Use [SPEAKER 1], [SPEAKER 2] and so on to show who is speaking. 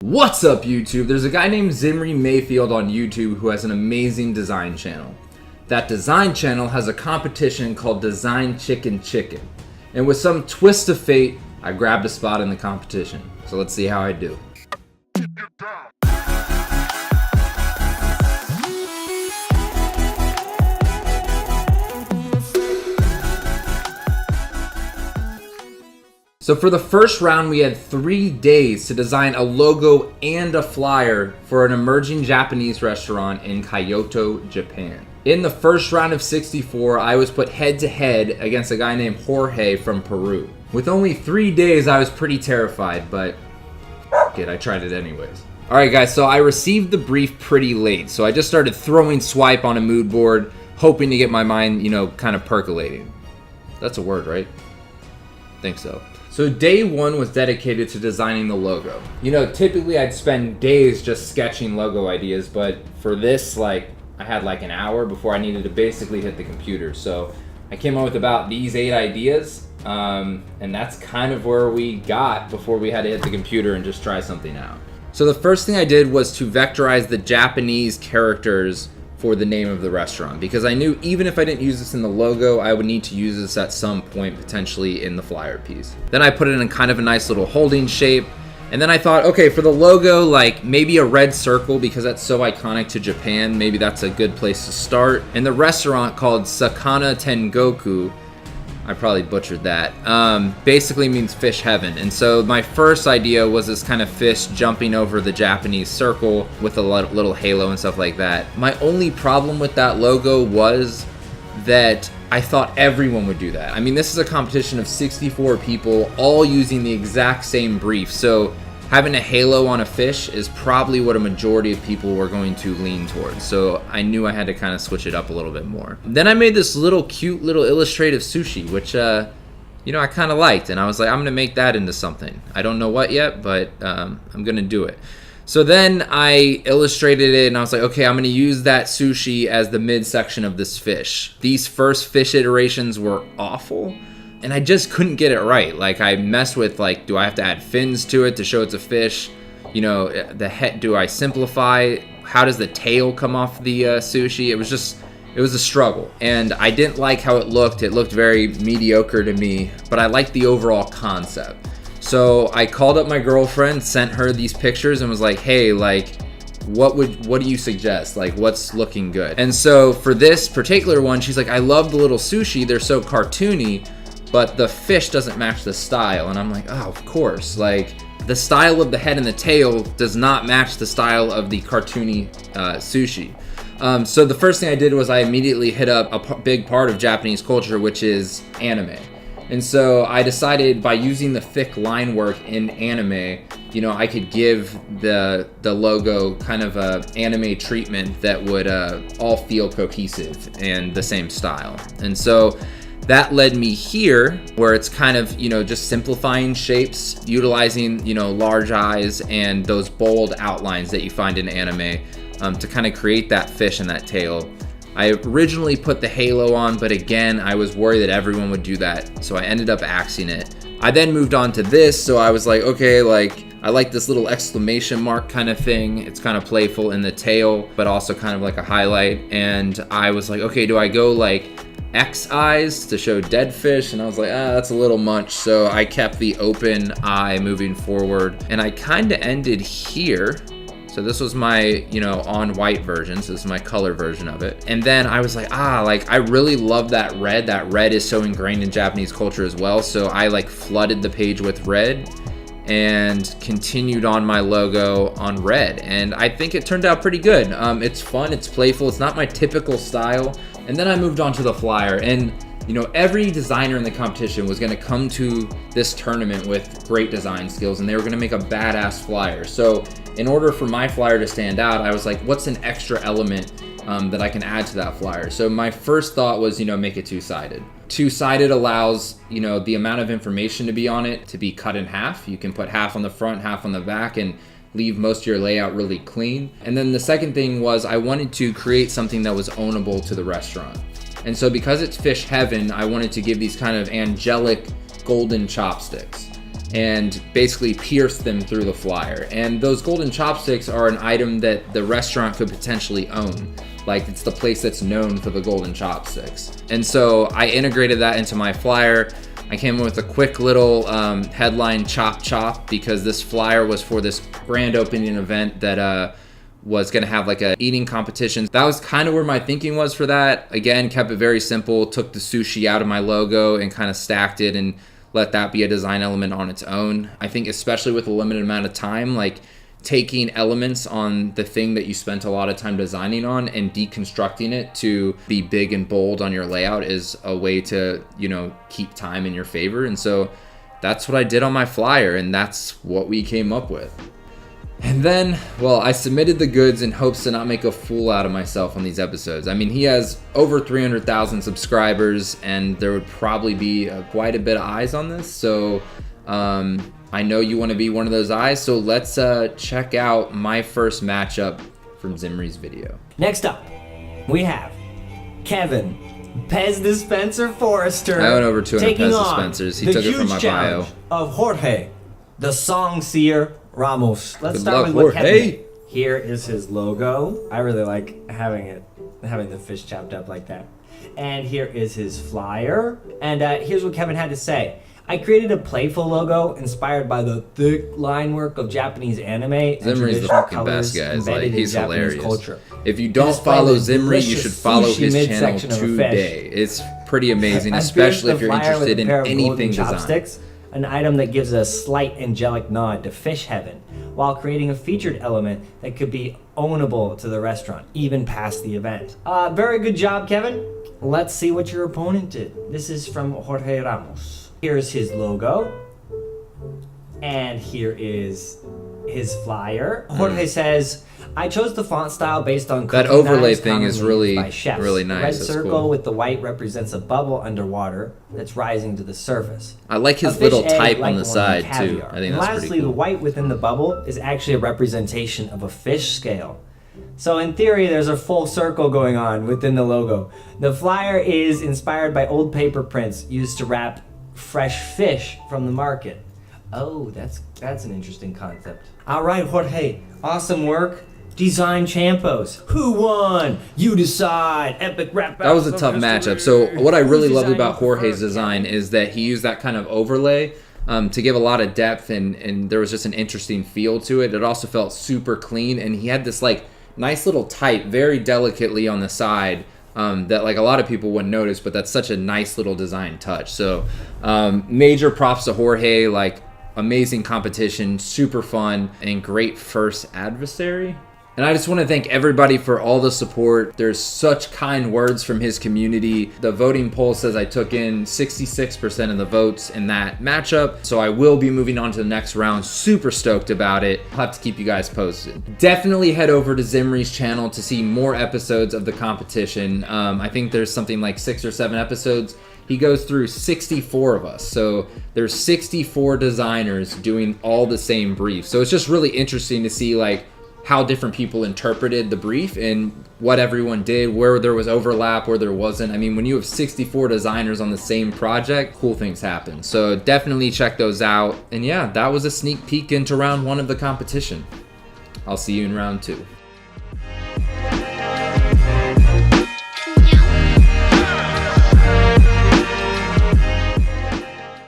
[SPEAKER 1] What's up, YouTube? There's a guy named Zimri Mayfield on YouTube who has an amazing design channel. That design channel has a competition called Design Chicken Chicken. And with some twist of fate, I grabbed a spot in the competition. So let's see how I do. So for the first round, we had 3 days to design a logo and a flyer for an emerging Japanese restaurant in Kyoto, Japan. In the first round of 64, I was put head to head against a guy named Jorge from Peru. With only 3 days, I was pretty terrified, but f*** it, I tried it anyways. Alright guys, so I received the brief pretty late, so I just started throwing swipe on a mood board, hoping to get my mind, kind of percolating. That's a word, right? Think so. So day one was dedicated to designing the logo. Typically I'd spend days just sketching logo ideas, but for this, I had an hour before I needed to basically hit the computer. So I came up with about these 8 ideas, and that's kind of where we got before we had to hit the computer and just try something out. So the first thing I did was to vectorize the Japanese characters for the name of the restaurant, because I knew even if I didn't use this in the logo, I would need to use this at some point potentially in the flyer piece. Then I put it in kind of a nice little holding shape, and then I thought, okay, for the logo, maybe a red circle, because that's so iconic to Japan. Maybe that's a good place to start. And the restaurant, called Sakana Tengoku, I probably butchered that, basically means fish heaven. And so my first idea was this kind of fish jumping over the Japanese circle with a little halo and stuff like that. My only problem with that logo was that I thought everyone would do that. I mean, this is a competition of 64 people all using the exact same brief. So having a halo on a fish is probably what a majority of people were going to lean towards. So I knew I had to kind of switch it up a little bit more. Then I made this cute little illustrative sushi, which, I kind of liked. And I was like, I'm going to make that into something. I don't know what yet, but I'm going to do it. So then I illustrated it and I was like, okay, I'm going to use that sushi as the midsection of this fish. These first fish iterations were awful. And I just couldn't get it right. I messed with, do I have to add fins to it to show it's a fish? The head, do I simplify? How does the tail come off the sushi? It was a struggle. And I didn't like how it looked. It looked very mediocre to me, but I liked the overall concept. So I called up my girlfriend, sent her these pictures and was like, hey, what do you suggest? What's looking good? And so for this particular one, she's like, I love the little sushi. They're so cartoony, but the fish doesn't match the style. And I'm like, oh, of course. The style of the head and the tail does not match the style of the cartoony sushi. So the first thing I did was I immediately hit up a big part of Japanese culture, which is anime. And so I decided by using the thick line work in anime, I could give the logo kind of a anime treatment that would all feel cohesive and the same style. And so that led me here, where it's kind of, just simplifying shapes, utilizing, large eyes and those bold outlines that you find in anime to kind of create that fish and that tail. I originally put the halo on, but again, I was worried that everyone would do that, so I ended up axing it. I then moved on to this, so I was like, okay, I like this little exclamation mark kind of thing. It's kind of playful in the tail, but also kind of like a highlight. And I was like, okay, do I go X eyes to show dead fish? And I was like, that's a little much. So I kept the open eye moving forward, and I kind of ended here. So this was my, on white version. So this is my color version of it. And then I was like, I really love that red. That red is so ingrained in Japanese culture as well. So I flooded the page with red and continued on my logo on red. And I think it turned out pretty good. It's fun, it's playful. It's not my typical style. And then I moved on to the flyer. And every designer in the competition was going to come to this tournament with great design skills, and they were going to make a badass flyer. So in order for my flyer to stand out, I was like, what's an extra element that I can add to that flyer? So my first thought was, make it two-sided. Two-sided allows, the amount of information to be on it to be cut in half. You can put half on the front, half on the back, and leave most of your layout really clean. And then the second thing was I wanted to create something that was ownable to the restaurant. And so because it's fish heaven, I wanted to give these kind of angelic golden chopsticks. and basically pierce them through the flyer. And those golden chopsticks are an item that the restaurant could potentially own. Like, it's the place that's known for the golden chopsticks. And so I integrated that into my flyer. I came in with a quick little headline, chop chop, because this flyer was for this grand opening event that was gonna have like a eating competition. That was kind of where my thinking was for that. Again, kept it very simple, took the sushi out of my logo and kind of stacked it and let that be a design element on its own. I think especially with a limited amount of time, like taking elements on the thing that you spent a lot of time designing on and deconstructing it to be big and bold on your layout is a way to, you know, keep time in your favor. And so that's what I did on my flyer, and that's what we came up with. And then, well, I submitted the goods in hopes to not make a fool out of myself on these episodes. I mean, he has over 300,000 subscribers, and there would probably be quite a bit of eyes on this. So I know you want to be one of those eyes. So let's check out my first matchup from Zimri's video.
[SPEAKER 2] Next up, we have Kevin Pez Dispenser Forrester.
[SPEAKER 1] I own over 200 Pez dispensers. He took it from my bio.
[SPEAKER 2] Of Jorge, the song seer Ramos. Let's start with what
[SPEAKER 1] Jorge.
[SPEAKER 2] Kevin did. Here is his logo. I really like having the fish chopped up like that. And here is his flyer. And here's what Kevin had to say. I created a playful logo inspired by the thick line work of Japanese anime.
[SPEAKER 1] Zimri's the fucking best, guys. Like, he's hilarious. Culture. If you don't follow Zimri, you should follow his channel today. It's pretty amazing, especially if you're interested in anything design.
[SPEAKER 2] An item that gives a slight angelic nod to fish heaven, while creating a featured element that could be ownable to the restaurant, even past the event. Very good job, Kevin. Let's see what your opponent did. This is from Jorge Ramos. Here's his logo, and here is his flyer. Jorge says, I chose the font style based on
[SPEAKER 1] that overlay thing is really nice.
[SPEAKER 2] The red
[SPEAKER 1] That's
[SPEAKER 2] circle
[SPEAKER 1] cool.
[SPEAKER 2] with the white represents a bubble underwater that's rising to the surface.
[SPEAKER 1] I like his little type on the side too. I think that's
[SPEAKER 2] lastly,
[SPEAKER 1] pretty cool.
[SPEAKER 2] The white within the bubble is actually a representation of a fish scale. So in theory, there's a full circle going on within the logo. The flyer is inspired by old paper prints used to wrap fresh fish from the market. Oh, that's an interesting concept. All right, Jorge, awesome work. Design Champos. Who won? You decide. Epic rap.
[SPEAKER 1] That was a tough matchup. So what I really loved about Jorge's design is that he used that kind of overlay to give a lot of depth, and there was just an interesting feel to it. It also felt super clean, and he had this like nice little type very delicately on the side that like a lot of people wouldn't notice, but that's such a nice little design touch. So major props to Jorge. Like, amazing competition, super fun, and great first adversary. And I just want to thank everybody for all the support. There's such kind words from his community. The voting poll says I took in 66% of the votes in that matchup. So I will be moving on to the next round. Super stoked about it. I'll have to keep you guys posted. Definitely head over to Zimri's channel to see more episodes of the competition. I think there's something like 6 or 7 episodes. He goes through 64 of us. So there's 64 designers doing all the same brief. So it's just really interesting to see like how different people interpreted the brief and what everyone did, where there was overlap, where there wasn't. I mean, when you have 64 designers on the same project, cool things happen. So definitely check those out. And yeah, that was a sneak peek into round 1 of the competition. I'll see you in round 2.